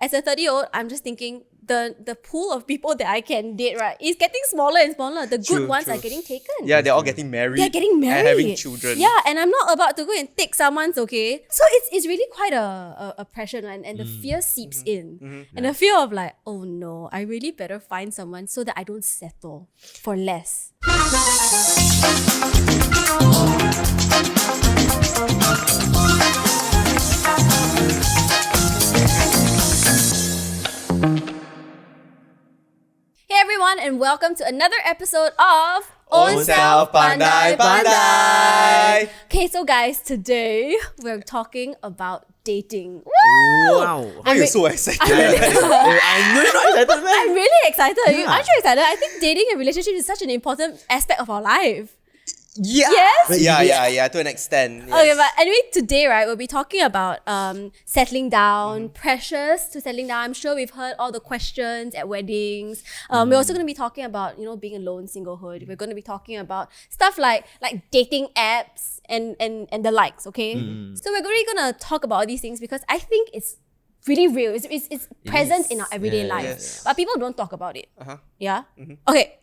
as a 30-year-old, I'm just thinking the pool of people that I can date, right, is getting smaller and smaller. The good ones are getting taken. Yeah, they're all getting married. They're getting married. And having children. Yeah, and I'm not about to go and take someone's, okay? So it's really quite a pressure, and the fear seeps in. And the fear of like, oh no, I really better find someone so that I don't settle for less. Hey everyone, and welcome to another episode of Ownself, Pandai, Pandai. Okay, so guys, today we're talking about dating. Woo! Wow. Why are you so excited? I'm really not excited, man. I'm really excited. Yeah. Aren't you excited? I think dating and relationship is such an important aspect of our life. Yeah. Yes? Yeah, to an extent. Yes. Okay, but anyway, today, right, we'll be talking about settling down, pressures to settling down. I'm sure we've heard all the questions at weddings. We're also going to be talking about, being alone, singlehood. We're going to be talking about stuff like dating apps and the likes, okay? So we're really going to talk about all these things because I think it's really real. It's present in our everyday life. Yes. But people don't talk about it. Uh-huh. Yeah? Okay.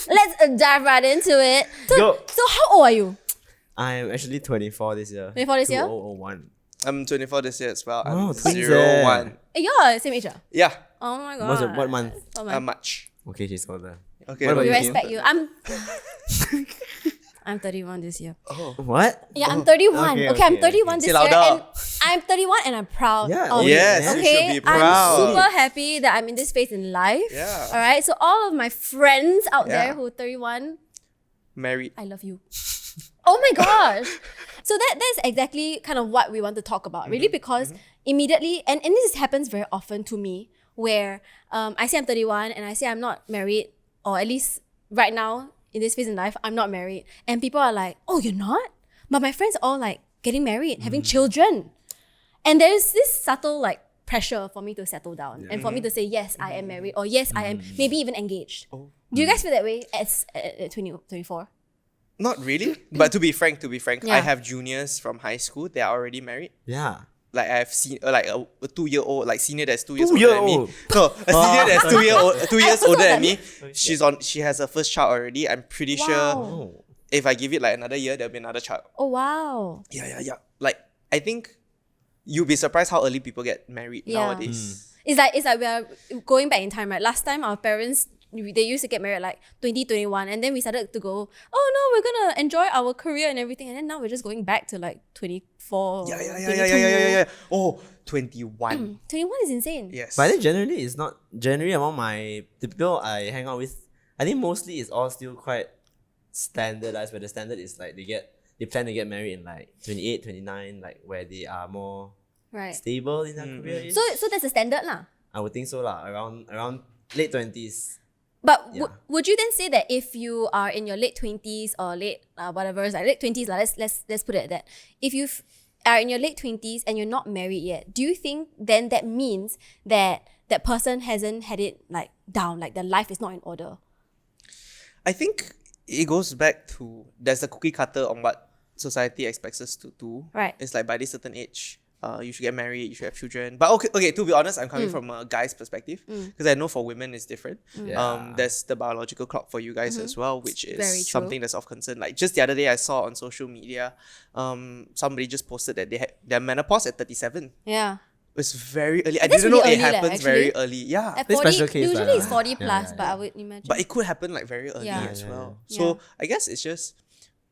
Let's dive right into it. So how old are you? I'm actually 24 this year. 24 this year? 2001. I'm 24 this year as well. Wow, I'm twins 01. You're same age. Yeah, Oh my god. What month? What month? much. Okay, she's older. Okay. What about We you? respect you. I'm 31 this year. What? Yeah, I'm 31. Okay, Okay, I'm okay, 31 okay. this Say year. louder. And I'm 31 and I'm proud Yeah, of yes, it. you Okay, should be proud. I'm super happy that I'm in this phase in life. Yeah. All right. So all of my friends out Yeah. there who are 31, Married. I love you. Oh my gosh. So that's exactly kind of what we want to talk about, really, because immediately, and this happens very often to me, where I say I'm 31 and I say I'm not married, or at least right now in this phase in life, I'm not married. And people are like, oh, you're not? But my friends are all like getting married, having children. And there's this subtle like pressure for me to settle down and for me to say, yes, I am married, or yes, I am maybe even engaged. Do you guys feel that way at 24? Not really. But to be frank, Yeah. I have juniors from high school. They are already married. Yeah. Like I've seen like a 2-year-old, like senior that's 2 years older than me. Two-year-old? No, a senior that's 2 years so older than that- me. She has her first child already. I'm pretty sure Oh. if I give it like another year, there'll be another child. Oh, wow. Yeah. Like I think you'll be surprised how early people get married Yeah. nowadays. It's like we are going back in time, right? Last time our parents, they used to get married at like 20, 21, and then we started to go, oh no, we're gonna enjoy our career and everything, and then now we're just going back to like 24, Yeah. 22. Oh, 21. 21 is insane. Yes. But I think generally among the people I hang out with, I think mostly it's all still quite standardized, where the standard is like they plan to get married in like 28, 29, like where they are more Right. stable in their career. So that's the standard lah. I would think so lah, around late 20s. But Yeah. would you then say that if you are in your late 20s or late whatever, it's like late 20s, let's put it at that. If you are in your late 20s and you're not married yet, do you think then that means that that person hasn't had it like down, like their life is not in order? I think it goes back to there's a cookie cutter on what society expects us to do. Right. It's like by this certain age, you should get married, you should have children. But okay, to be honest, I'm coming from a guy's perspective because I know for women it's different. Yeah. There's the biological clock for you guys as well, which Very is true. something that's of concern. Like just the other day, I saw on social media, somebody just posted that they had their menopause at 37. Yeah. It's very early. I That's didn't know really it early, happens actually. very early. Yeah. At This 40, special case usually lah. it's 40 Yeah, plus, yeah, but yeah. I would imagine. But it could happen like very early Yeah. as well. Yeah. So I guess it's just,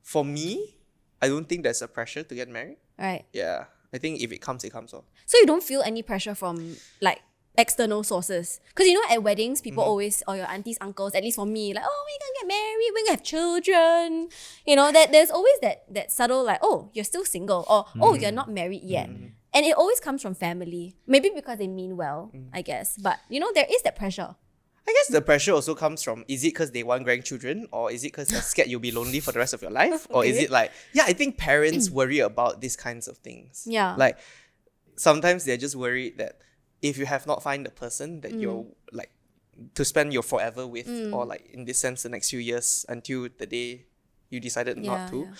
for me, I don't think there's a pressure to get married. right. Yeah. I think if it comes, it comes. So you don't feel any pressure from like external sources? Because at weddings, people always, or your aunties, uncles, at least for me, like, oh, we're gonna get married, we're gonna have children. That there's always that subtle like, oh, you're still single, or oh, you're not married yet. And it always comes from family. Maybe because they mean well, I guess. But there is that pressure. I guess the pressure also comes from, is it because they want grandchildren, or is it because they're scared you'll be lonely for the rest of your life? Or is Okay. it like, I think parents worry about these kinds of things. Yeah. Like, sometimes they're just worried that if you have not found the person that you're like to spend your forever with, or like in this sense, the next few years until the day you decided not to,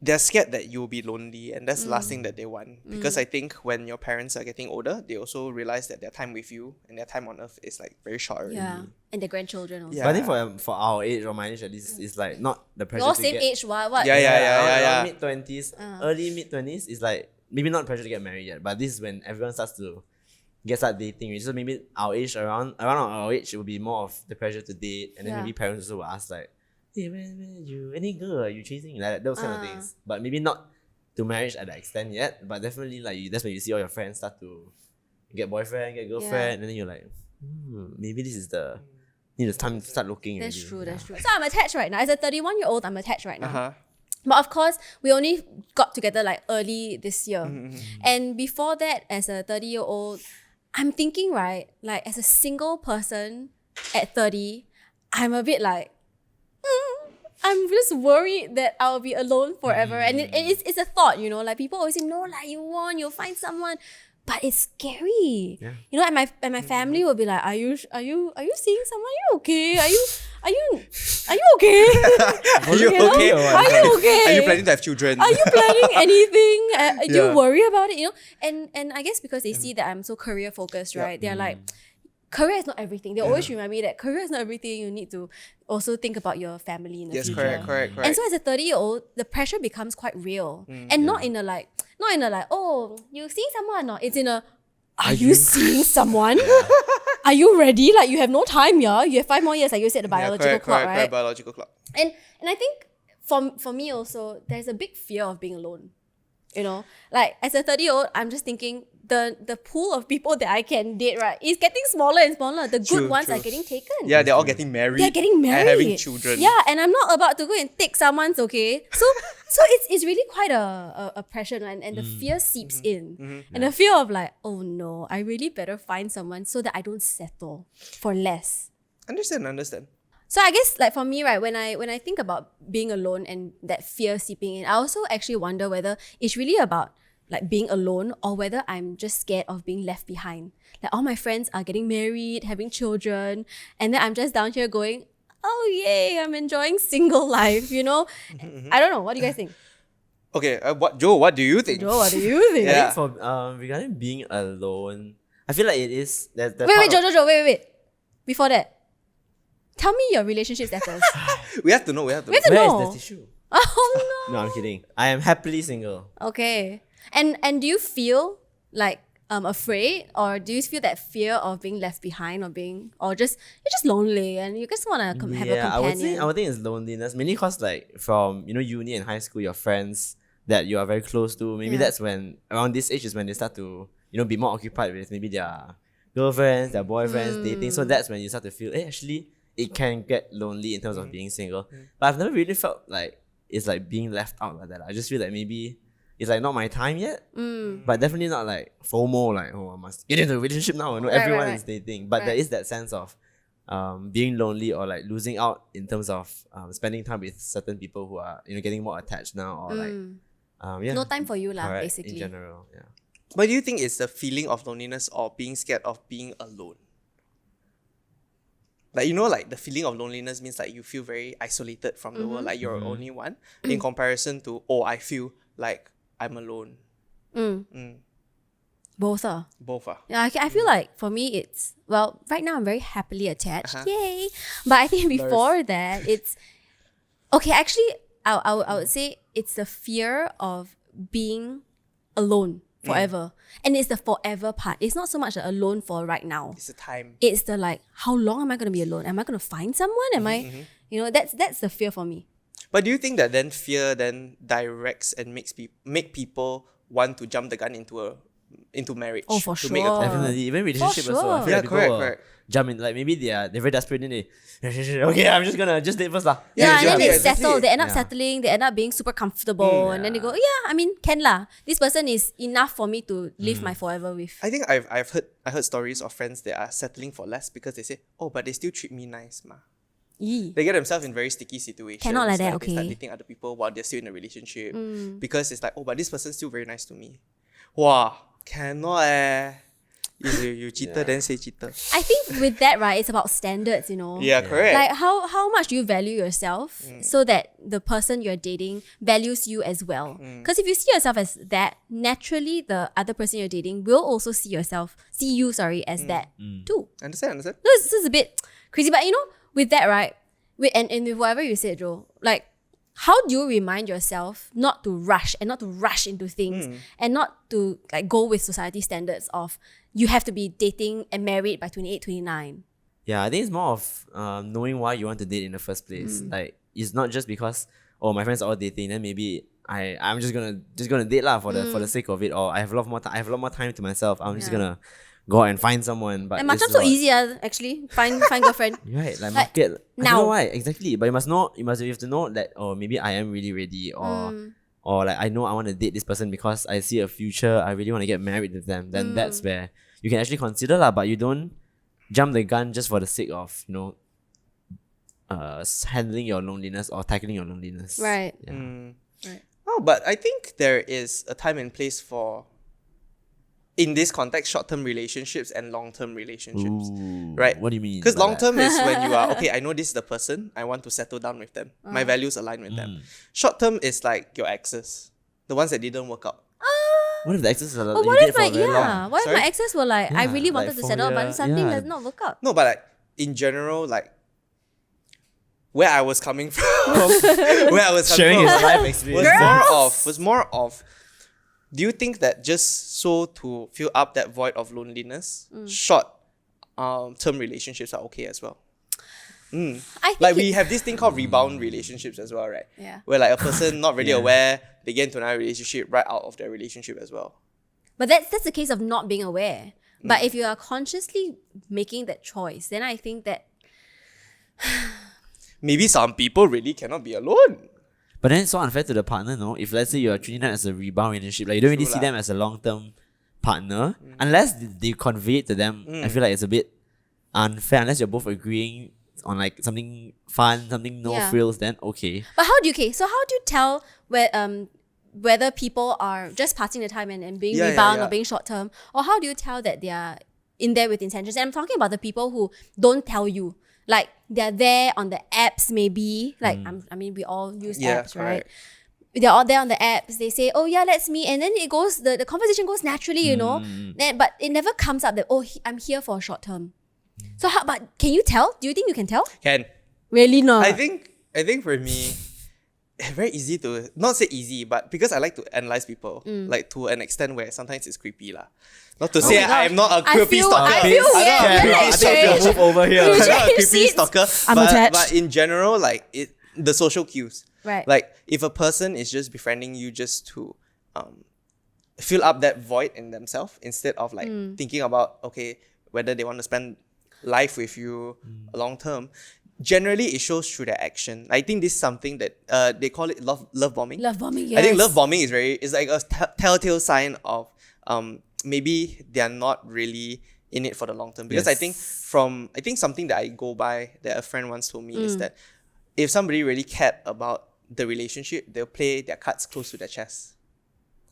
they're scared that you'll be lonely, and that's the last thing that they want. Because I think when your parents are getting older, they also realize that their time with you and their time on earth is like very short already. Yeah. And the grandchildren also. Yeah. But I think for our age or my age at least, it's like not the pressure You're to same get... age, what? Yeah. Mid-20s, early mid-20s is like maybe not pressure to get married yet, but this is when everyone starts to start dating. So maybe our age, around our age, it will be more of the pressure to date, and then maybe parents also will ask like, hey, when you any girl are you chasing, like those kind of things. But maybe not to marriage at that extent yet. But definitely like that's when you see all your friends start to get boyfriend, get girlfriend, and then you're like, maybe this is the time to start looking. That's already. true, that's true. So I'm attached right now. As a 31-year-old, I'm attached right now. Uh-huh. But of course, we only got together like early this year. And before that, as a 30-year-old, I'm thinking, right, like as a single person at 30, I'm a bit like, I'm just worried that I'll be alone forever. And it's a thought, you know, like people always say, no, like you'll find someone. But it's scary. Yeah. You know, and my family will be like, are you seeing someone? Are you okay? Are you okay? Are you know? okay? Are you okay? Are you planning to have children? Are you planning anything? Do you worry about it? You know, and I guess because they see that I'm so career focused, right? They're like, career is not everything. They always remind me that career is not everything. You need to also think about your family in the future. Yes, correct. And so as a 30-year-old, the pressure becomes quite real. And not in a like, oh, you seeing someone or not? It's in a, are you seeing someone? Are you ready? Like you have no time, yeah? You have 5 more years, like you said, the biological clock, right? Correct, biological clock. And I think for me also, there's a big fear of being alone. You know, like as a 30-year-old, I'm just thinking the pool of people that I can date, right, is getting smaller and smaller. The good ones are getting taken. Yeah, they're all getting married. They're getting married. And having children. Yeah, and I'm not about to go and take someone's, okay? So it's really quite a pressure, and the fear seeps in. And the fear of like, oh no, I really better find someone so that I don't settle for less. Understand. So I guess like for me, right, when I think about being alone and that fear seeping in, I also actually wonder whether it's really about like being alone or whether I'm just scared of being left behind. Like all my friends are getting married, having children, and then I'm just down here going, oh yay, I'm enjoying single life, you know? I don't know. What do you guys think? Okay, Joe, what do you think? Joe, what do you think? I think for regarding being alone, I feel like it is that. Wait, Joe, wait. Before that, tell me your relationship status. We have to know. We have to Where know. is the tissue? Oh no. No, I'm kidding. I am happily single. Okay. And do you feel like afraid, or do you feel that fear of being left behind, or you're just lonely and you just want to have a companion? I would think it's loneliness, mainly because like from uni and high school, your friends that you are very close to, maybe that's when around this age is when they start to be more occupied with maybe their girlfriends, their boyfriends, dating. So that's when you start to feel, hey, actually it can get lonely in terms of being single. But I've never really felt like it's like being left out like that. I just feel like maybe it's like not my time yet, but definitely not like FOMO, like, oh, I must get into a relationship now. Everyone is dating, but there is that sense of being lonely or like losing out in terms of spending time with certain people who are getting more attached now, or like no time for you lah, correct, basically. in general. Yeah. But do you think it's the feeling of loneliness or being scared of being alone? Like, like the feeling of loneliness means like you feel very isolated from the world, like you're the only one, in comparison to, I feel like I'm alone. Both are. Both are. Yeah, I feel like for me it's, well, right now I'm very happily attached. Yay! But I think before that it's, okay, actually I would say it's the fear of being alone forever. And it's the forever part. It's not so much the alone for right now. It's the time. It's the like, how long am I going to be alone? Am I going to find someone? Am I, that's the fear for me. But do you think that then fear then directs and make people want to jump the gun into marriage? Oh, for to sure. Make a Definitely, even relationship also. I feel like people will jump in, like maybe they're very desperate and okay, I'm just gonna date first lah. Yeah, and then they settle. They end up settling. They end up being super comfortable, and then they go, can lah. This person is enough for me to live my forever with. I think I heard stories of friends that are settling for less because they say, but they still treat me nice, ma. They get themselves in very sticky situations. Cannot like that, okay. They start dating other people while they're still in a relationship because it's like, but this person's still very nice to me. Wow, cannot . If you cheater, then say cheater. I think with that, right, it's about standards, you know. Yeah, correct. Like how much do you value yourself so that the person you're dating values you as well? Because if you see yourself as that, naturally the other person you're dating will also see you as that too. Understand? No, this is a bit crazy, but you know, with that, right? And with whatever you said, Joe, like, how do you remind yourself not to rush into things and not to like go with society standards of you have to be dating and married by 28, 29? Yeah, I think it's more of knowing why you want to date in the first place. Like, it's not just because my friends are all dating, then maybe I'm just gonna date lah for the sake of it, or I have a lot more time to myself. I'm just gonna go out and find someone. But And macam so easy actually. Find girlfriend. Right, like market. I now. don't know why exactly, but you have to know that maybe I am really ready, or like I know I want to date this person because I see a future. I really want to get married with them. Then that's where you can actually consider lah. But you don't jump the gun just for the sake of handling your loneliness or tackling your loneliness. Right. Yeah. Right. Oh, but I think there is a time and place for, in this context, short-term relationships and long-term relationships. Ooh, Right? What do you mean? Because by long-term is when you are, okay, I know this is the person, I want to settle down with them. My values align with them. Short-term is like your exes, the ones that didn't work out. that? What if the exes are What you if date for very long? what if Sorry? my exes were like, I Yeah, really like wanted to 4 settle, but years, something yeah. does not work out. No, but like, in general, like, where I was coming from, where I was Sharing coming his from life experience. was more of, do you think that just so to fill up that void of loneliness, short term relationships are okay as well? I think Like we have this thing called rebound relationships as well, right? Yeah. Where like a person not really aware, they get into another relationship right out of their relationship as well. But that's the case of not being aware. But if you are consciously making that choice, then I think that Maybe some people really cannot be alone. But then it's so unfair to the partner, no? If let's say you are treating them as a rebound relationship, like you don't really True see lah. them as a long-term partner, unless they convey it to them. I feel like it's a bit unfair unless you're both agreeing on like something fun, something no Yeah. frills. Then okay. But how do you tell whether people are just passing the time and being rebound or being short term, or how do you tell that they are in there with intentions? And I'm talking about the people who don't tell you, like they're there on the apps maybe. Like I mean, we all use apps, right? correct. They're all there on the apps. They say, "Oh yeah, let's meet," and then it goes. The conversation goes naturally, you know. But it never comes up that I'm here for a short term. So how? But can you tell? Do you think you can tell? Can Really not. I think for me, very easy to not say easy, but because I like to analyze people, like to an extent where sometimes it's creepy lah. Not to say my gosh. I am not a I creepy feel- stalker. I feel I'm weird. not a You're creepy like stalker. strange. Move over here. You I'm not a change creepy seats. stalker. I'm but, attached. but in general, like the social cues. Right. Like if a person is just befriending you just to fill up that void in themselves instead of like thinking about whether they want to spend life with you long term. Generally, it shows through their action. I think this is something that they call it love bombing. Love bombing. Yes. I think love bombing is like a telltale sign of maybe they are not really in it for the long term. Because I think something that I go by that a friend once told me is that if somebody really cared about the relationship, they'll play their cards close to their chest.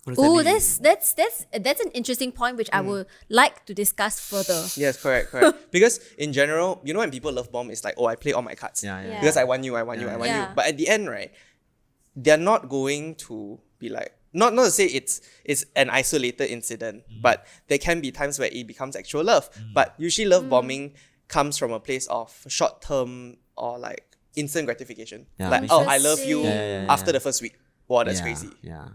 What does that Oh, mean? that's an interesting point which I would like to discuss further. Yes, correct. Because in general, you know when people love bomb, it's like, I play all my cards. Yeah. Because I want you. Yeah. But at the end, right, they're not going to be like, not to say it's an isolated incident, but there can be times where it becomes actual love. But usually love bombing comes from a place of short term or like instant gratification. Yeah, Like, makes I love you Yeah. after the first week. Wow, that's Yeah, crazy. Yeah.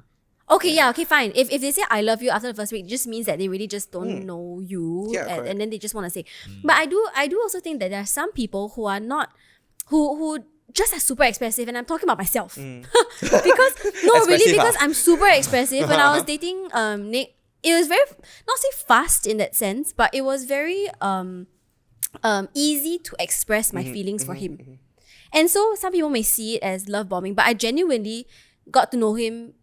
Okay, fine. If they say I love you after the first week, it just means that they really just don't know you, Yeah, correct. and then they just want to say. But I do also think that there are some people who are not, who just are super expressive, and I'm talking about myself because Expressive, I'm super expressive. When I was dating Nick, it was very not say fast in that sense, but it was very easy to express my feelings for him. And so some people may see it as love bombing, but I genuinely got to know him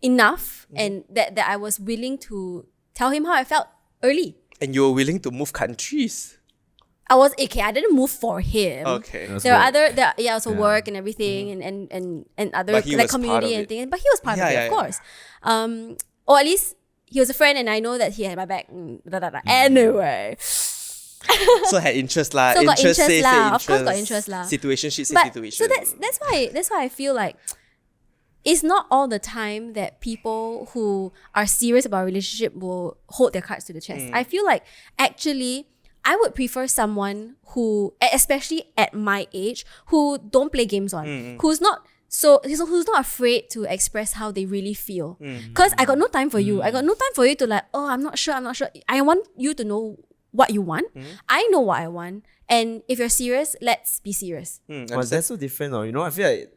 enough and that I was willing to tell him how I felt early. And you were willing to move countries. I didn't move for him. Okay. That's There are good. other also work and everything and other But he like was part community of and it. things. But he was part of it, Yeah, of course. Or at least he was a friend and I know that he had my back. Anyway. So had interest lah. So got interest say lah. Of course got interest lah. Situation, say But situation. so that's why I feel like it's not all the time that people who are serious about a relationship will hold their cards to the chest. I feel like actually I would prefer someone who, especially at my age, who don't play games on, who's not afraid to express how they really feel. Because I got no time for you. I got no time for you to like, oh, I'm not sure. I want you to know what you want. I know what I want. And if you're serious, let's be serious. Well, that's so different, though. You know, I feel like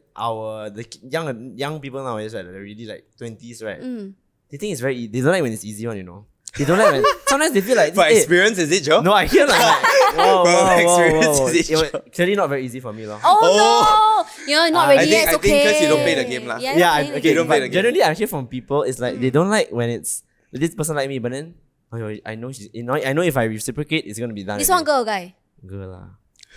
the young people nowadays, right, they're really like 20s, right? They think it's very they don't like when it's easy one, you know. They don't like when sometimes they feel like For experience, is it, Joe? No, I hear like whoa. Experience, It was clearly not very easy for me, lor. Oh no! You're not ready yet, it's I okay. think because you don't play the game lah. Okay, don't play the but game. generally I hear from people it's like they don't like when it's this person like me, but then I know if I reciprocate, it's gonna be done. This already. one girl or guy? Girl lah.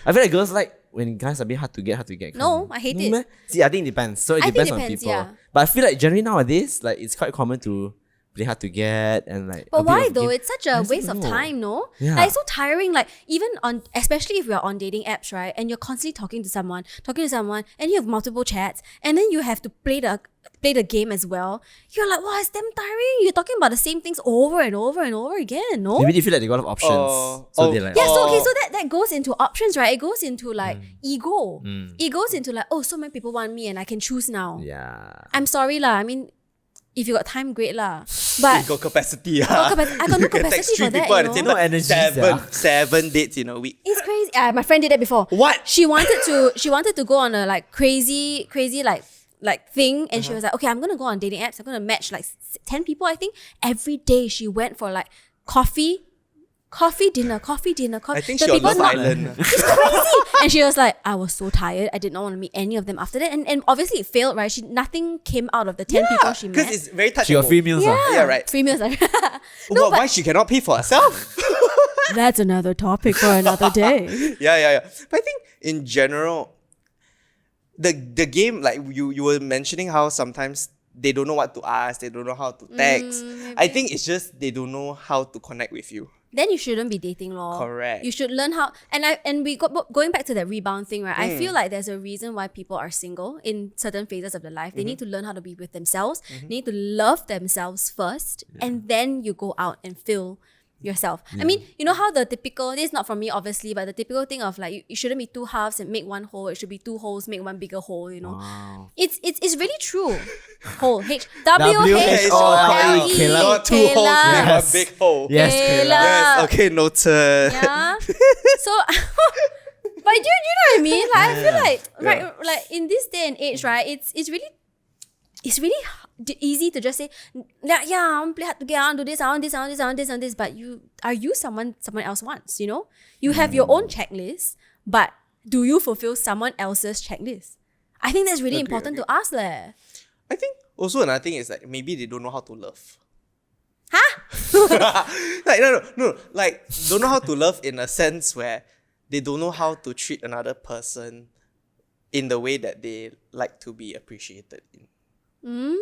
I feel like girls like when guys are a bit hard to get. No, I hate it. Meh? See, I think it depends. So it I think depends it on depends, people. yeah. But I feel like generally nowadays, like it's quite common to play hard to get and like. But a bit why of though? game. It's such a I don't waste of know. time, no? Yeah. Like, it's so tiring. Like even on, especially if we're on dating apps, right? And you're constantly talking to someone, and you have multiple chats, and then you have to play the game as well. You're like, wow, it's damn tiring. You're talking about the same things over and over and over again, no? Maybe they feel like they got a lot of options, so they're like, Yeah, so that goes into options, right? It goes into like ego. It goes into like, oh, so many people want me and I can choose now. yeah. I'm sorry lah. I mean, if you got time, great lah. But You got capacity. I got no You can text capacity for 3 that, people at the you same know? time. No energy, Seven dates in a week. it's crazy. My friend did that before. What? She wanted to go on a like crazy like thing, and she was like, okay, I'm gonna go on dating apps. I'm gonna match like 10 people. I think every day she went for like coffee, dinner. I think The she on people Love not- Island. And she was like, I was so tired. I did not want to meet any of them after that. And obviously it failed, right? Nothing came out of the 10 people she Because met. it's very She touchable. got free meals. Yeah, Yeah, right. Free meals. Why she cannot pay for herself? That's another topic for another day. Yeah. But I think in general, the game, like you were mentioning how sometimes they don't know what to ask, they don't know how to text. I think it's just they don't know how to connect with you. Then you shouldn't be dating, lor. Correct. You should learn how. And we going back to that rebound thing, right? I feel like there's a reason why people are single in certain phases of their life. They need to learn how to be with themselves. They need to love themselves first, and then you go out and fill yourself. I mean, you know how the typical, this is not from me obviously, but the typical thing of like you shouldn't be two halves and make one whole. It should be two holes, make one bigger hole, you know. Wow. It's really true. Hole. W-H-O-L-E. H-O-L-E. Not two holes, make one Yes. big hole. Yes, Kayla. Yes, okay, noted. Yeah. So, but you know what I mean? Like, I feel like, right, like in this day and age, right, it's really easy to just say, yeah, I want to play hard to get, I want to do this, I want this. But are you someone else wants, you know? You have your own checklist, but do you fulfill someone else's checklist? I think that's really important to ask, leh. I think also another thing is like maybe they don't know how to love. Huh? Like no. Like don't know how to love in a sense where they don't know how to treat another person in the way that they like to be appreciated in.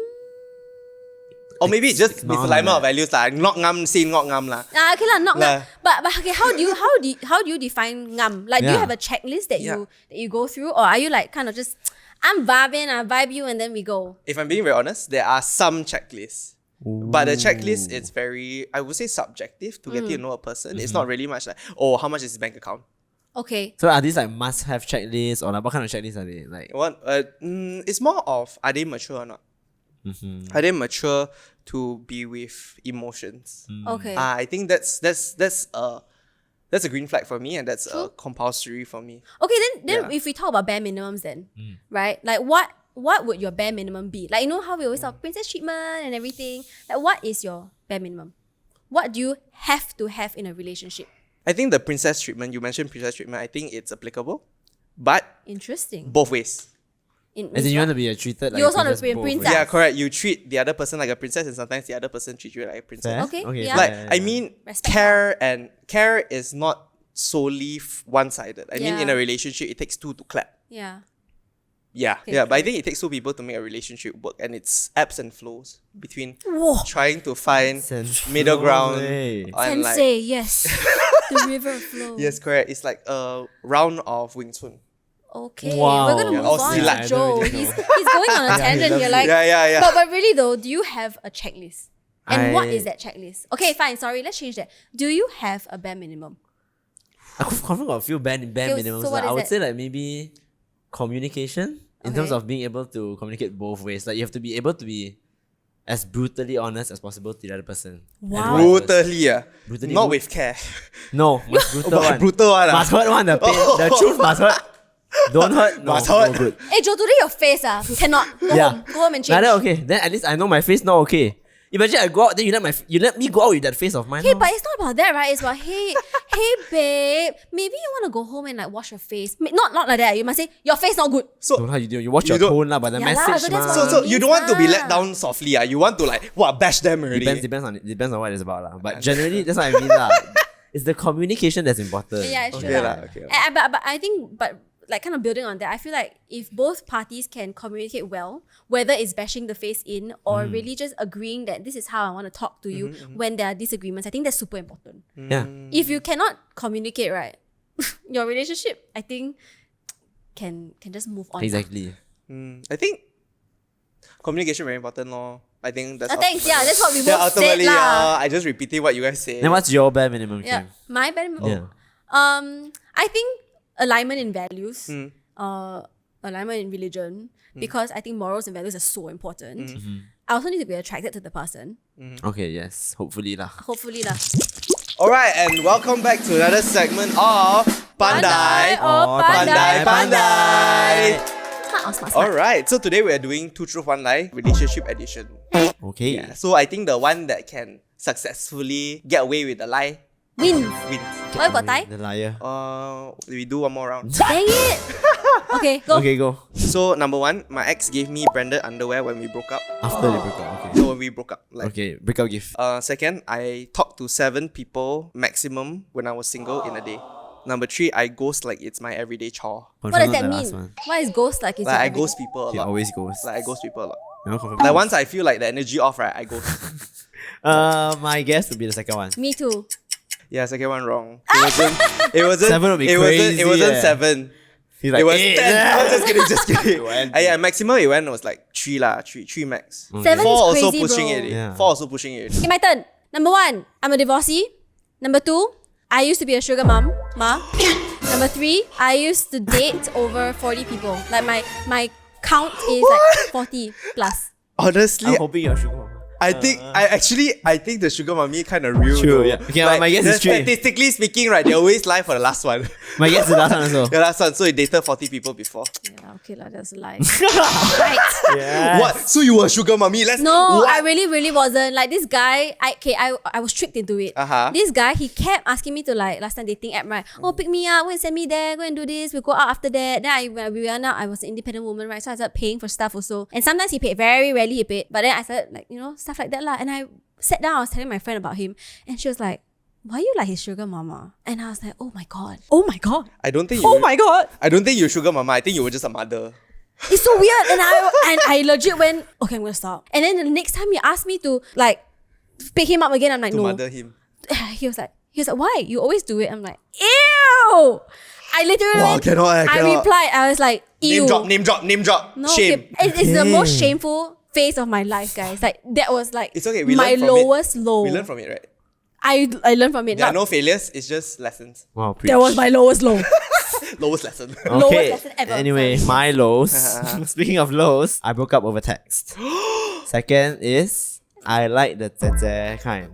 Or maybe it's just misalignment of values lah. Ngok ngam sin ngok ngam lah. Okay lah, not Lah. ngam. But okay, how do you define ngam? Like, do you Yeah. have a checklist that you go through, or are you like kind of just I'm vibing, I vibe you, and then we go? If I'm being very honest, there are some checklists. But the checklist is very, I would say, subjective to get to know a person. It's not really much like, oh, how much is his bank account? Okay. So are these like must-have checklists or like what kind of checklists are they? Like It's more of, are they mature or not? Are they mature to be with emotions? Okay. I think that's a green flag for me, and that's compulsory for me. Okay, then Yeah. if we talk about bare minimums then, right? Like what would your bare minimum be? Like, you know how we always talk princess treatment and everything? Like, what is your bare minimum? What do you have to have in a relationship? I think the princess treatment, you mentioned princess treatment, I think it's applicable, but Interesting. both ways. as in you want to be treated like You also a want to be a both princess. ways. Yeah, correct. You treat the other person like a princess, and sometimes the other person treats you like a princess. Fair? Okay, yeah. Like, fair, I mean, Respect. care is not solely one-sided. I mean, in Yeah. a relationship, it takes two to clap. Yeah. Yeah, Okay, yeah, but I think it takes two people to make a relationship work, and it's ebbs and flows between Whoa. trying to find Sense- middle no ground. way. And like, Sensei, yes. The river flow. yes, correct. It's like a round of Wing Chun. Okay, Wow. we're gonna Yeah, move or on silat. to I don't Joe. really know. He's going on a tangent loves here, it. like. Yeah. But really though, do you have a checklist? And what I- is that checklist? Okay, fine. Sorry, let's change that. Do you have a bare minimum? I confirm got a few bare minimums. so what I is would that? say like maybe communication in terms Okay. of being able to communicate both ways. Like you have to be able to be as brutally honest as possible to the other person. And Wow. vice versa. Brutally, yeah. Brutally Not brut- with care. No, must brutal one. Brutal one. Must hurt one. The pain. The truth must hurt. Don't hurt. No, Must hurt. no good. Hey Joe, today your face cannot. Go Yeah. home. Go home and change. Like that, okay. Then at least I know my face not okay. Imagine I go out, then you let me go out with that face of mine. Hey, how? but it's not about that, right? It's about hey babe, maybe you want to go home and like wash your face. Not like that. You must say your face not good. So, Don't know how you do. You watch You your don't- tone lah, but the Yeah lah, message but that's mah. what so you don't want to be let Ah. down softly. You want to like, bash them already. Depends on what it's about lah. But generally, that's what I mean lah. It's the communication that's important. Yeah, it's true. Okay lah. lah, okay lah. But I think, like kind of building on that, I feel like if both parties can communicate well, whether it's bashing the face in or really just agreeing that this is how I want to talk to you when there are disagreements, I think that's super important. Yeah. If you cannot communicate right, your relationship, I think, can just move on. Exactly. I think communication very important lor. I think that's Thanks, yeah, that's what we both yeah, said ultimately, lah. I just repeating what you guys say. Then what's your bare minimum, Yeah, Kim? my bad. Yeah. I think alignment in values, alignment in religion, because I think morals and values are so important. I also need to be attracted to the person. Okay, yes. Hopefully lah. Hopefully lah. Alright, and welcome back to another segment of Pandai. Oh, Pandai, Pandai. Smart. Alright, so today we are doing Two Truth One Lie Relationship Edition. Okay. Yeah, so I think the one that can successfully get away with the lie Wins. wins. What got tie? The liar. We do one more round. Dang it. Okay, go. Okay, go. So number one, my ex gave me branded underwear when we broke up. After they break up. Okay. So when we broke up, like. Okay, breakup gift. Second, I talked to 7 people maximum when I was single in a day. Number 3, I ghost like it's my everyday chore. What does that The mean? last one. What is ghost like? Is Like it I every- ghost people a He lot. always goes. Like I ghost people a lot. No, confirm. Like once I feel like the energy off, right, I ghost. My guess would be the second one. Me too. Yeah, second one wrong. It wasn't. 7 would be it crazy, wasn't eh. 7. He's like, It was 8. 10. I'm just kidding. Went. Yeah, maximum it went was like 3 lah. 3 max. 7 4 is also crazy, pushing bro. it. Yeah. 4 also pushing it. Okay, my turn. Number 1, I'm a divorcee. Number 2, I used to be a sugar ma. Number 3, I used to date over 40 people. Like my count is like 40 plus. Honestly, I'm hoping you're sugar mama. I think the sugar mummy kind of real. True, though. yeah. Okay, my guess is 3. Statistically speaking, right, they always lie for the last one. My guess is the last one also. The last one. So he dated 40 people before. Yeah, okay lah, that's a lie. Right. Yeah. What? So you were sugar mummy? No, what? I really wasn't. Like this guy, I was tricked into it. Uh-huh. This guy, he kept asking me to like last time dating app, right? Oh, pick me up, go and send me there, go and do this, we'll go out after that. Then when we went out, I was an independent woman, right? So I started paying for stuff also. And sometimes he paid, very rarely he paid. But then I started like, stuff like that lah. And I sat down, I was telling my friend about him, and she was like, why you like his sugar mama? And I was like, oh my god. I don't think you. Oh my god. I don't think you're sugar mama. I think you were just a mother. It's so weird. And I legit went, okay, I'm gonna stop. And then the next time he asked me to like pick him up again, I'm like, To no. mother him. He was like, why? You always do it. I'm like, ew. I literally Wow, cannot. I replied, I was like, ew. Name drop. No, Shame. okay. It's the most shameful phase of my life, guys. Like that was like It's okay. We my learn from lowest it. low. We learn from it, right? I learned from it. There are Not- no failures. It's just lessons. Wow, preach. that was my lowest low. Lowest lesson. lowest Okay. lesson ever. Anyway, my lows. Speaking of lows, I broke up over text. Second is I like the tete kind.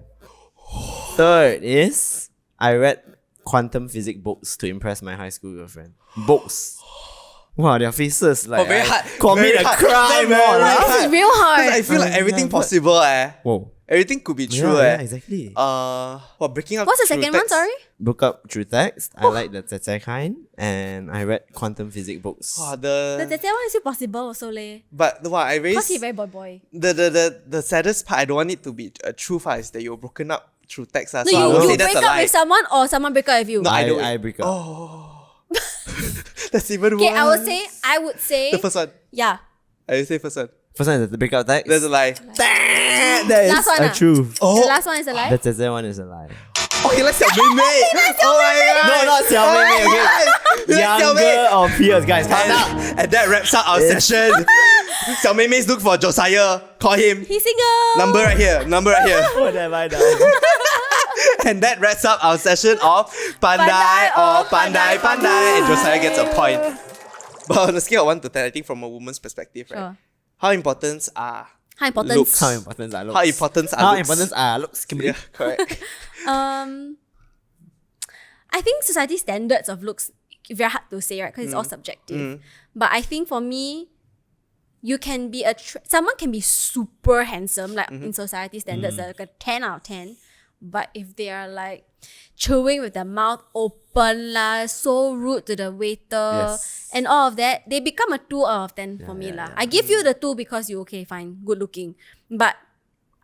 Third is I read quantum physics books to impress my high school girlfriend. Books. Wow, their faces like very I hard. commit Very a hard. crime. Very all, hard. ah. This is real hard. I feel like everything possible. Whoa. Everything could be true. Yeah, exactly. Breaking up. What's the through second one? text. Sorry. Broke up through text. I like the tete kind, and I read quantum physics books. Wow, The tete one is still possible also leh. but what I Because raised he very boy. the saddest part. I don't want it to be a true fact is that you're broken up through text. So So I won't you say break that's a up lie. with someone or someone break up with you? No, I don't. I break up. That's even worse. Okay, I would say The first one. yeah. I say first one. First one is the breakout text. There's a lie. That is Last one, a ah. truth. The last one is a lie. The second one is a lie. Okay, let's Xiao Mei Mei. Oh my god. No, not Xiao Mei Mei, okay? Let's Xiao Mei. Younger or peers, guys. Calm down. And that wraps up our session. Xiao Mei Mei's look for Josiah. Call him. He's single. Number right here. What have I done? And that wraps up our session of Pandai or Pandai Pandai. And Josiah gets a point. But on a scale of 1 to 10, I think from a woman's perspective, right? Sure. How important are How important? looks? How important are looks? How important are How looks? important are looks, Kimberly? Yeah, correct. I think society standards of looks very hard to say, right? Because it's all subjective. But I think for me, you can be someone can be super handsome, like in society standards, like a 10 out of 10. But if they are like chewing with their mouth open, so rude to the waiter, and all of that, they become a 2 out of 10 for me. I give you the 2 because you okay, fine, good looking. But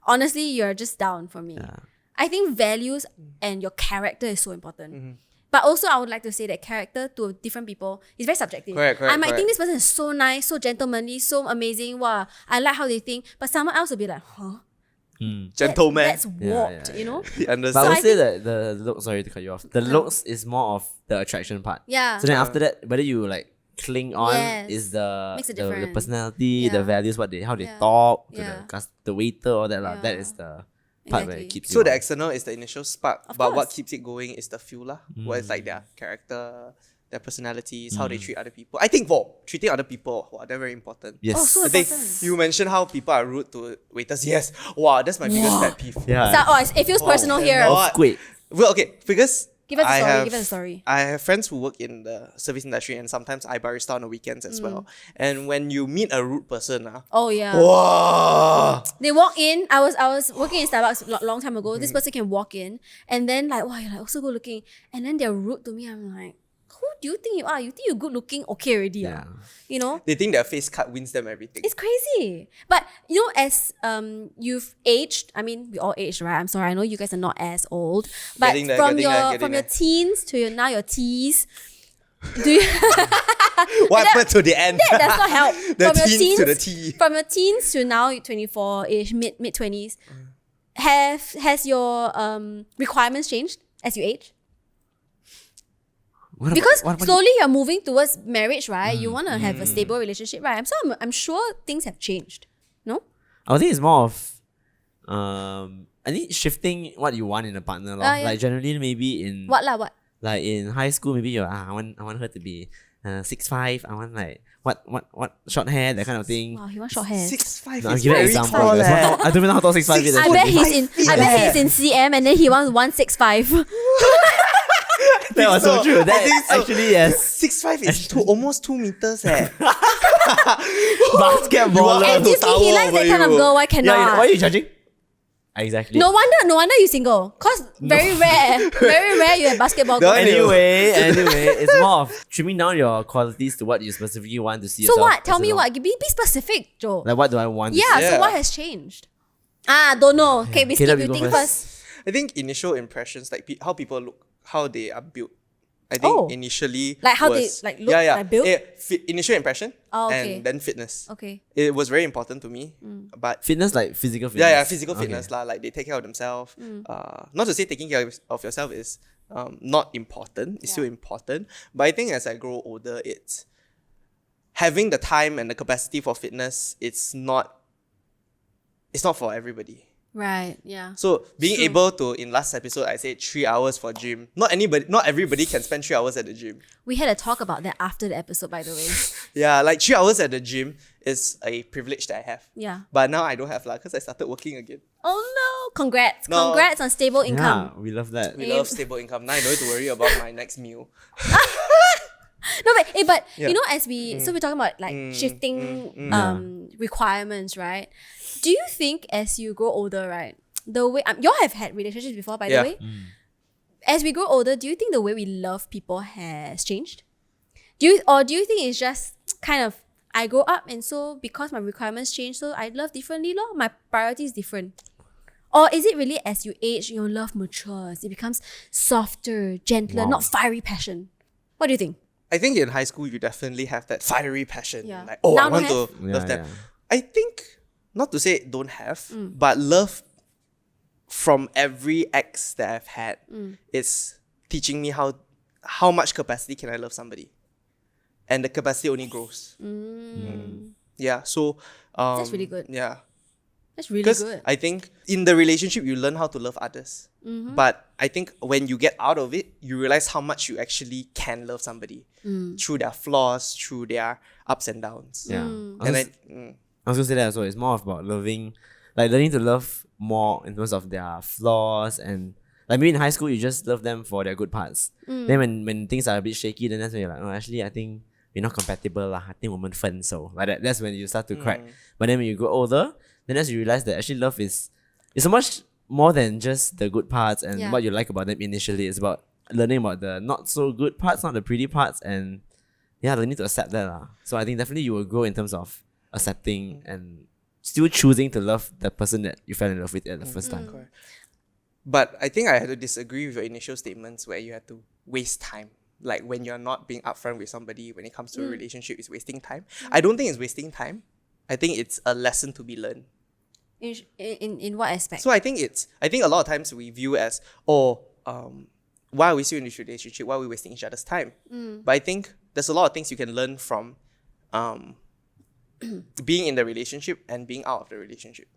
honestly, you're just down for me. Yeah. I think values and your character is so important. But also, I would like to say that character to different people is very subjective. Correct, I might correct. think this person is so nice, so gentlemanly, so amazing. Wow, I like how they think. But someone else will be like, huh? Gentleman. That's warped, you know? You But I understand? would say that the looks, sorry to cut you off, the looks is more of the attraction part. Yeah. So then after that, whether you like cling on Yes. is the Makes a the difference. personality, the Yeah. values, how they Yeah. talk to Yeah. the waiter, all that. That Yeah. is the part where it Exactly. keeps So you the on. external is the initial spark, Of but what course. keeps it going is the fuel lah. Where it's like their character, their personalities, how they treat other people. I think for treating other people, wow, they're very important. Yes. Oh, so I think important. you mentioned how people are rude to waiters. Yes, wow, that's my biggest pet peeve. Yeah. So, it feels personal here. cannot. Earthquake. Well, okay, because Give us a I story. have- Give us a story. I have friends who work in the service industry, and sometimes I barista on the weekends as well. And when you meet a rude person, Oh yeah. wow, They walk in. I was working in Starbucks long time ago. This person can walk in and then like, wow, you're like also good looking. And then they're rude to me. I'm like, who do you think you are? You think you're good looking? Okay already. Yeah. You know? they think their face cut wins them everything. It's crazy. But you know, as you've aged, I mean, we all aged, right? I'm sorry, I know you guys are not as old. But Getting there, from getting there, getting from your there. teens to now your tees, do you What happened to the end? that does not help. The From your teens to the T. From your teens to now 24-ish, mid 20s, has your requirements changed as you age? What about- Because what about- slowly you're moving towards marriage, right? You want to have a stable relationship, right? I'm sure things have changed. No? I think it's more of I think shifting what you want in a partner. Yeah. Like generally maybe in What? like in high school, maybe you're I want her to be 6'5". I want like what short hair, that kind of thing. Wow, he wants short hair. 6'5" No, I'm is giving an very example. tall, That's eh. not how- I don't even know how tall 6'5" is. I bet he's in CM and then he wants 165. That was so so. true. I That think so. actually yes. 6'5" is almost 2 meters. Basketball. You are- And you see, he likes that kind of girl. Why cannot? Yeah, why are you judging? Exactly. No wonder you're single. Cause very rare you have basketball. No, girls. Anyway, it's more of trimming down your qualities to what you specifically want to see So yourself. what? Tell as me a- what. Be specific, Joe. Like what do I want? to Yeah, see? so Yeah. what has changed? Don't know. Okay, we skip. Caleb, You you go think first. first. I think initial impressions, like how people look, how they are built. I think Oh. initially Like how they, was, like, look, like built? Initial impression Oh, okay. and then fitness. Okay. It was very important to me, but Fitness, like physical fitness. yeah, physical Okay. fitness lah. Like they take care of themselves. Not to say taking care of yourself is not important. It's still important. But I think as I grow older, it's having the time and the capacity for fitness. It's not for everybody. Right. Yeah. So being able to, in last episode, I said 3 hours for gym. Not everybody can spend 3 hours at the gym. We had a talk about that after the episode, by the way. Yeah, like 3 hours at the gym is a privilege that I have. Yeah. But now I don't have because I started working again. Oh no! Congrats! No. Congrats on stable Yeah, income. we love that. We love stable income. Now I don't need to worry about my next meal. No, but Yeah. you know, as we so we're talking about like shifting requirements, right? Do you think as you grow older, right, the way y'all have had relationships before, by Yeah. the way? As we grow older, do you think the way we love people has changed? Do you think it's just kind of I grow up and so because my requirements change, so I love differently, lor? My priority is different. Or is it really as you age, your love matures, it becomes softer, gentler, Wow. not fiery passion? What do you think? I think in high school you definitely have that fiery passion. Yeah. Like, oh, Now I want don't to have. love Yeah, them. yeah. I think, not to say don't have, but love from every ex that I've had is teaching me how much capacity can I love somebody. And the capacity only grows. Yeah, so That's really good. Yeah. That's really Because good. I think in the relationship you learn how to love others. But I think when you get out of it, you realize how much you actually can love somebody through their flaws, through their ups and downs. Yeah. And I was gonna say that as well. It's more about loving, like learning to love more in terms of their flaws, and like maybe in high school you just love them for their good parts. Then when things are a bit shaky, then that's when you're like, oh, actually I think we're not compatible lah. I think 我们分手. Like that. That's when you start to crack. But then when you grow older, then as you realize that actually love is so much more than just the good parts and what you like about them initially. It's about learning about the not so good parts, not the pretty parts, and learning to accept that lah. So I think definitely you will grow in terms of accepting and still choosing to love the person that you fell in love with at the first time. Correct. But I think I had to disagree with your initial statements where you had to waste time. Like when you're not being upfront with somebody when it comes to a relationship, it's wasting time. I don't think it's wasting time. I think it's a lesson to be learned. In what aspect? So I think a lot of times we view as, why are we still in this relationship? Why are we wasting each other's time? But I think there's a lot of things you can learn from being in the relationship and being out of the relationship.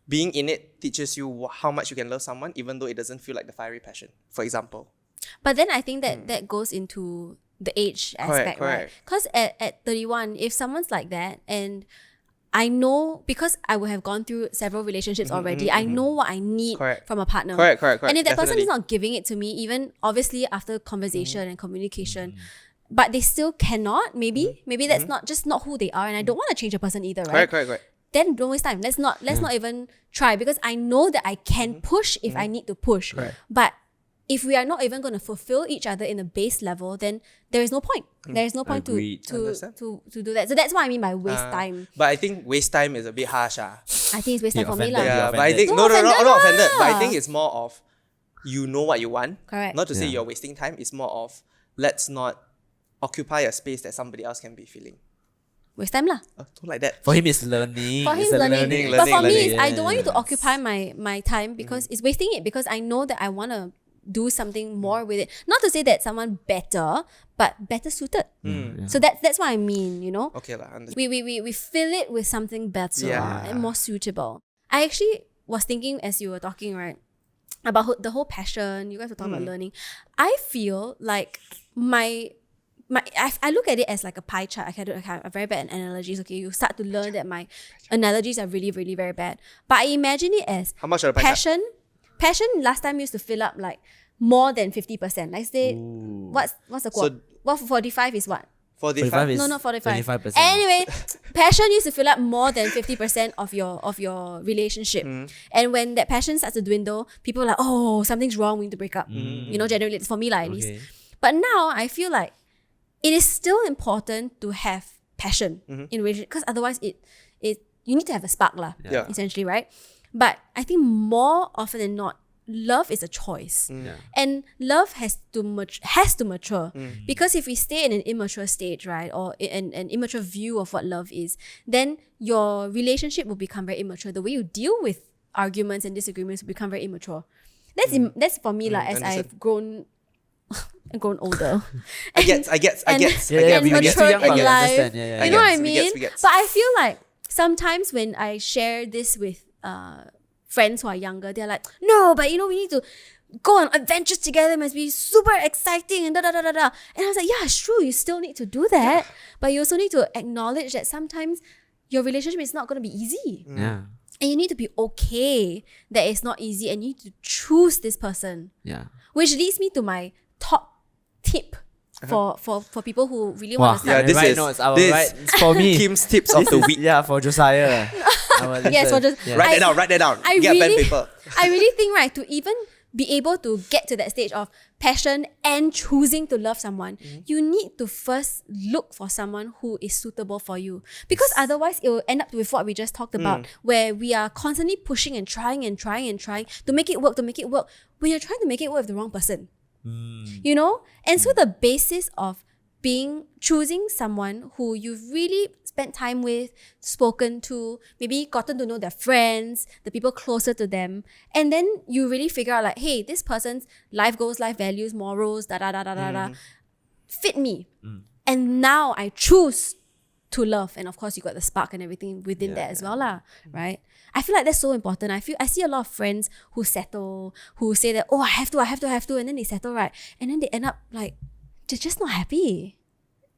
Being in it teaches you how much you can love someone, even though it doesn't feel like the fiery passion, for example. But then I think that goes into the age aspect, right? Because at 31, if someone's like that, and I know, because I would have gone through several relationships already, I know what I need from a partner. Correct. And if that person Definitely. is not giving it to me, even obviously after conversation and communication, but they still cannot, maybe that's not who they are, and I don't want to change a person either, right? Correct. Then don't waste time. Let's not even try, because I know that I can push if I need to push. But if we are not even going to fulfill each other in a base level, then there is no point. There is no point to do that. So that's what I mean by waste time. But I think waste time is a bit harsh. I think it's waste time for me offended? lah. Yeah, but I think Don't no, offended I'm not offended. lah. But I think it's more of you know what you want. Correct. Not to say you're wasting time. It's more of let's not occupy a space that somebody else can be feeling. Waste time lah. Don't like that. For him, it's learning. For him, It's a learning. But for me, learning. I don't want you to occupy my time, because it's wasting it, because I know that I want to do something more with it. Not to say that someone better, but better suited. So that's what I mean, you know? Okay lah. We fill it with something better and more suitable. I actually was thinking as you were talking, right, about the whole passion. You guys were talking about learning. I feel like I look at it as like a pie chart. I can do a very bad analogies. Okay, you start to learn that my analogies are really, really very bad. But I imagine it as How much of the pie chart? Passion last time used to fill up like more than 50%. Like say, what's the quote? So- What 45 is what? 45 is No, not 45. 25%. Anyway, passion used to fill up more than 50% of your relationship. And when that passion starts to dwindle, people are like, oh, something's wrong, we need to break up. You know, generally it's for me at least. But now I feel like it is still important to have passion in relationship, because otherwise it you need to have a spark lah, essentially, right? But I think more often than not, love is a choice. And love has to mature. Because if we stay in an immature stage, right, or an immature view of what love is, then your relationship will become very immature. The way you deal with arguments and disagreements will become very immature. That's for me as I've grown older. I get. And we get too matured young in to life. understand. Yeah. You know what I We mean? get. But I feel like sometimes when I share this with friends who are younger, they're like, no, but you know, we need to go on adventures together, it must be super exciting and da da da da da. And I was like, yeah, it's true, you still need to do that. But you also need to acknowledge that sometimes your relationship is not going to be easy. Yeah. And you need to be okay that it's not easy, and you need to choose this person. Yeah. Which leads me to my top tip for people who really want to Yeah, start. this right is- now it's our this- right. It's for me. Kim's tips of the week. Yeah, for Josiah. Yes, for just Write that down. I Get a pen really- paper. I really think, right, to even be able to get to that stage of passion and choosing to love someone, you need to first look for someone who is suitable for you. Because otherwise it will end up with what we just talked about, where we are constantly pushing and trying to make it work, when you're trying to make it work with the wrong person. You know? And so the basis of choosing someone who you've really spent time with, spoken to, maybe gotten to know their friends, the people closer to them, and then you really figure out like, hey, this person's life goals, life values, morals, fit me. And now I choose to love. And of course, you got the spark and everything within that as well, right? I feel like that's so important. I see a lot of friends who settle, who say that, oh, I have to, and then they settle, right? And then they end up like, they're just not happy.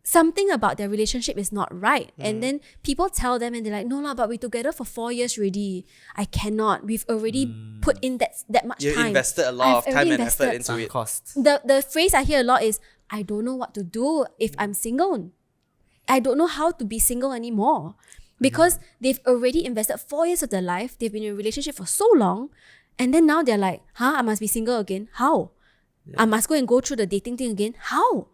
Something about their relationship is not right. And then people tell them and they're like, no lah, but we're together for 4 years already. I cannot. We've already put in that much You time. invested a lot of time and effort into Some it. cost. The phrase I hear a lot is, I don't know what to do if I'm single. I don't know how to be single anymore. Because they've already invested 4 years of their life. They've been in a relationship for so long. And then now they're like, I must be single again. How? I must go and go through the dating thing again. How?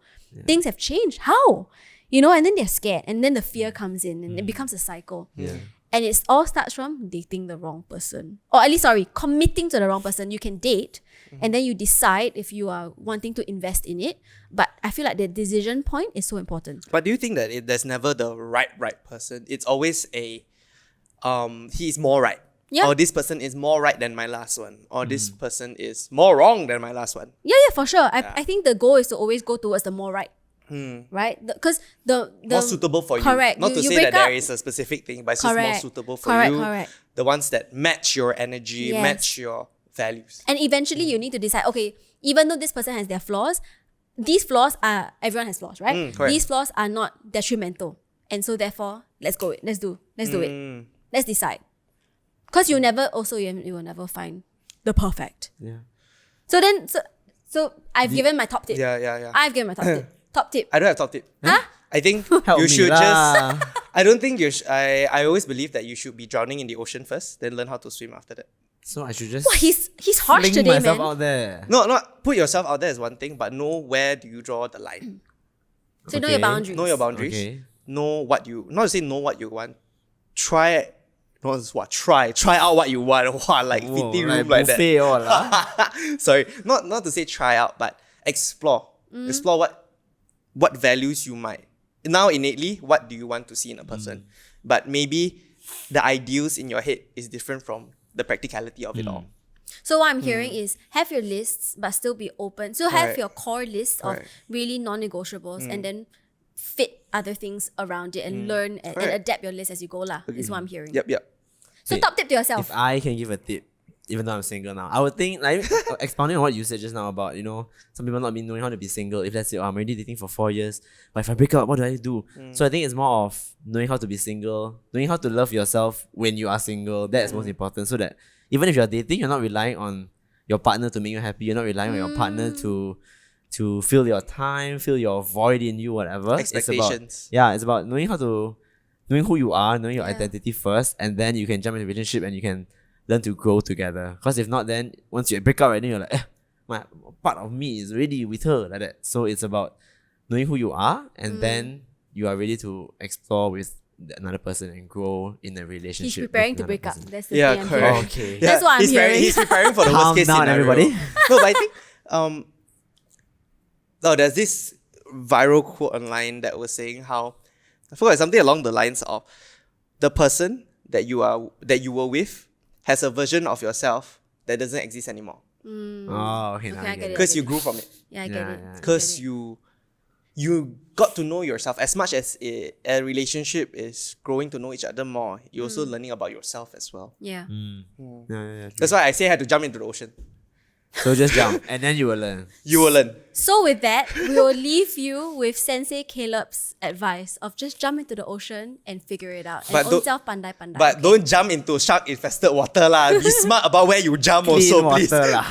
Things have changed. How? And then they're scared. And then the fear comes in and it becomes a cycle. And it all starts from dating the wrong person. Or at least, committing to the wrong person. You can date and then you decide if you are wanting to invest in it. But I feel like the decision point is so important. But do you think that there's never the right person? It's always he's more right. Yeah. Or this person is more right than my last one. Or this person is more wrong than my last one. Yeah, for sure. I think the goal is to always go towards the more right. Right? Because the more suitable for correct. you. Not You to say break that there up. is a specific thing, but it's just more Correct. suitable for you. Correct. The ones that match your energy, Yes. match your values. And eventually you need to decide, okay, even though this person has their flaws, these flaws are, everyone has flaws, right? Correct. These flaws are not detrimental. And so therefore, let's do it. Let's do it. Let's decide. Because you will never find the perfect. Yeah. So I've given my top tip. Yeah. I've given my top tip. Top tip. I don't have top tip. Huh? I think Help you me should lah. just... I don't think you I always believe that you should be drowning in the ocean first, then learn how to swim after that. So I should just Wow, he's harsh fling today, myself man. out there. No, not put yourself out there is one thing, but know where do you draw the line. So know your Okay. boundaries. Know your boundaries. Okay. Know what you... Not to say know what you want. Try out what you want. Wow, like Whoa, fitting room like that. buffet all lah. Sorry, not to say try out, but explore. Explore what values you might. Now innately, what do you want to see in a person? But maybe the ideals in your head is different from the practicality of it all. So what I'm hearing is have your lists but still be open. So have Correct. your core list of Correct. really non-negotiables and then fit other things around it and learn and Correct. adapt your list as you go lah. Is what I'm hearing. Yep. So top tip to yourself. If I can give a tip, even though I'm single now, I would think like expounding on what you said just now about some people not being knowing how to be single. If let's say I'm already dating for 4 years, but if I break up, what do I do? So I think it's more of knowing how to be single, knowing how to love yourself when you are single. That is most important. So that even if you're dating, you're not relying on your partner to make you happy. You're not relying on your partner to fill your time, fill your void in you, whatever. Expectations. It's about knowing who you are, knowing your identity first, and then you can jump into a relationship and you can learn to grow together. Because if not, then once you break up, right, then you're like, my part of me is already with her, like that. So it's about knowing who you are, and then you are ready to explore with another person and grow in a relationship. He's preparing with to another break up. person. That's the Yeah, thing I'm correct. hearing. Okay. That's what I'm hearing. He's preparing for the worst Calm case down, scenario. everybody. No, but I think there's this viral quote online that was saying how I forgot something along the lines of the person that you were with has a version of yourself that doesn't exist anymore Oh, okay. Now Okay, I I get get it. it. because you grew from it. Yeah, I get Yeah, it. yeah. Because you got to know yourself as much as a relationship is growing to know each other more. You're also learning about yourself as well. Yeah. Yeah. That's why I say I had to jump into the ocean. So just jump, and then you will learn. You will learn. So with that, we will leave you with Sensei Caleb's advice of just jump into the ocean and figure it out. But And don't- Ownself Pandai. But don't jump into shark-infested water lah. Be smart about where you jump Clean also, please. water lah.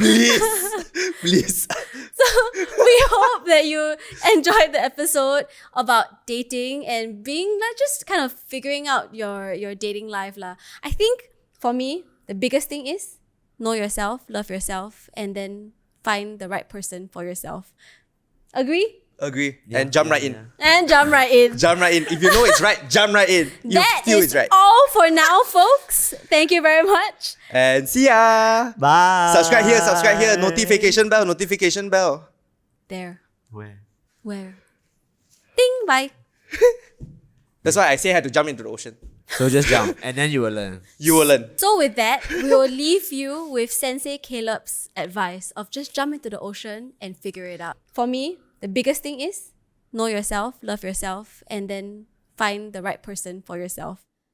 Please. We hope that you enjoyed the episode about dating and being like just kind of figuring out your dating life lah. I think for me, the biggest thing is know yourself, love yourself, and then find the right person for yourself. Agree? Agree. And jump right in. And jump right in. Jump right in. If you know it's right, jump right in. You That feel is it's right. all for now, folks. Thank you very much. And see ya. Bye. Subscribe here. Notification bell. There. Where? Where? Ding, bye. That's why I say I had to jump into the ocean. So just jump and then you will learn. You will learn. So with that, we will leave you with Sensei Caleb's advice of just jump into the ocean and figure it out. For me, the biggest thing is know yourself, love yourself, and then find the right person for yourself.